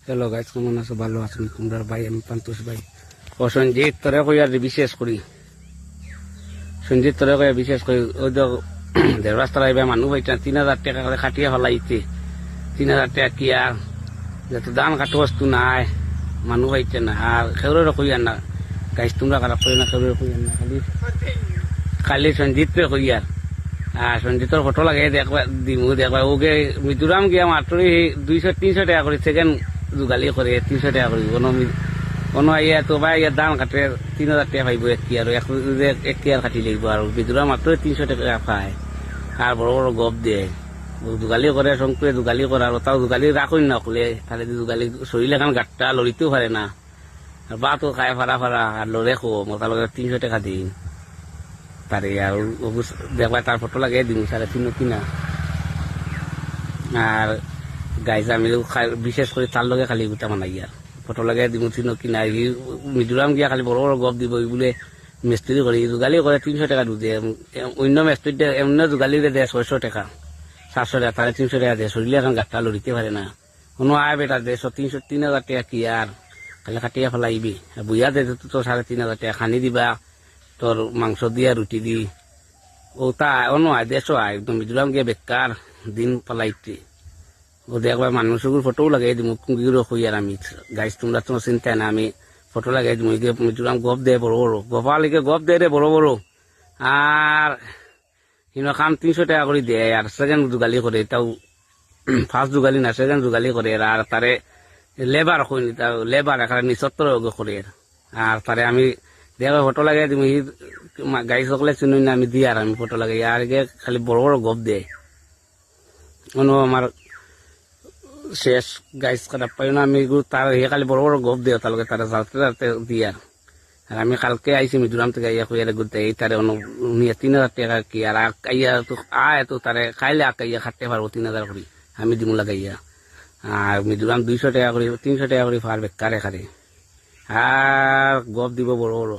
Hello guys, কেমন আছো? ভালো আছেন তোমরা? ভাই আমি পান্তোষ ভাই ও সঞ্জিত তোরে কইয়া বিশেষ করি, সঞ্জিত তোরে কইয়া বিশেষ করি। ওই তো দেড় রাস্তা লাইবে মানুষ পাইছেন 3,000 টাকা করে খাটিয়ে ফেলাইছে। 3,000 টাকা কি আর যত দান কাটো বস্তু নাই, মানুষ পাইছে না। আর খেউরের কইয়ার না গাইস, তোমরা খারাপ করি না, খেউরের কইয়ার না, খালি খালি সঞ্জিতরে কইয়ার। আর সঞ্জিতর ফটো লাগে দেখবা, দিমু দেখবা। ওকে মিজোরাম গিয়া মাত্র 200-300 টাকা করে সেকেন্ড যোগালি করে, 300 টাকা করে কোনো ইয়া তো ভাই ইয়ার দাম কাটে 3,000 টাকা পাইব এক কি, আর এক কি আর কাটি লাগবে। আর মিজোরাম মাত্র 300 টাকা পায়। আর বড় বড় গপ দিয়ে যোগালি করে, শঙ্কুরে যোগালি করার তাও যোগালি রাখুন না খুলে, তাহলে যোগালি শরীর এখন গাটটা লড়িতেও পারে না। আর বা তো খায় ফারা আর লড়ে খো মোটা লগে 300 টাকা দিন তারে। আর দেখবা তার ফটো লাগে দিন 3.5 কিনা। আর গাইজ আমি বিশেষ করে তার লগে খালি গুটা মানাই আর ফটো লাগে দিন 3 কিনা। মিজোরাম গিয়া খালি বড় বড় গপ দিব বলে মিস্ত্রি করে যোগালি করে 300 টাকা দিয়ে। অন্য মিস্ত্রি অন্য যোগালি দেয় 600 টাকা 700 টাকা, তাহলে 300 টাকা দেয়। শরীরে এখন গাটটা লড়িতে পারে না। কোনো আয় বেটা দেয় 3,000 টাকা কি আর খালি কাটিয়া ফেলাইবি। বুঝা দে তো 3,500 টাকা খানি দিবা, তোর মাংস দিয়া রুটি দি ও তা অন্য আয় দেশো আয়। একদম মিজোরাম গিয়ে বেকার দিন পালাইতে। ও দেখবা মানুষগুলো ফটো লাগাই দিই মুখগুলো হই। আর আমি গাইছ তোমরা তোমার চিন্তা না, আমি ফটো লাগাই দিই। মিজোরাম গপ দেয় বড় বড়, গপালিকে গপ দেয় রে বড় বড়। আর কাম 300 টাকা করে দেয়। আর সেকেন্ড যোগালি করে, তাও ফার্স্ট যোগালি না, সেকেন্ড যোগালি করে। আর তারে লেবার হইনি, তাও লেবার এখানে নিচত্তর করে। আর তারে আমি দেখো ফটো লাগাই দিই। গাড়ি সকলে চিনুই না, আমি দিই। আর আমি ফটো লাগাই আর খালি বড় বড় গপ দেয়। কোনো আমার শেষ গাইস খারাপ পাই না আমি, তার খালি বড় বড় গপ দেয় তাহলে তারা যাতে দিয়ে। আর আমি কালকে আইসি মিজোরাম থেকে আইয়া কইয়া ঘুরতে, এই তারে 3,000 টাকা কি আর আইয়া তো আয় তো তারে খাইলে আইয়া খাটতে পারবো 3,000 করে আমি দিমু লাগাইয়া। আর মিজোরাম 200 টাকা করে 300 টাকা করে ফার বেকারে খারে। আর গপ দিব বড় বড়।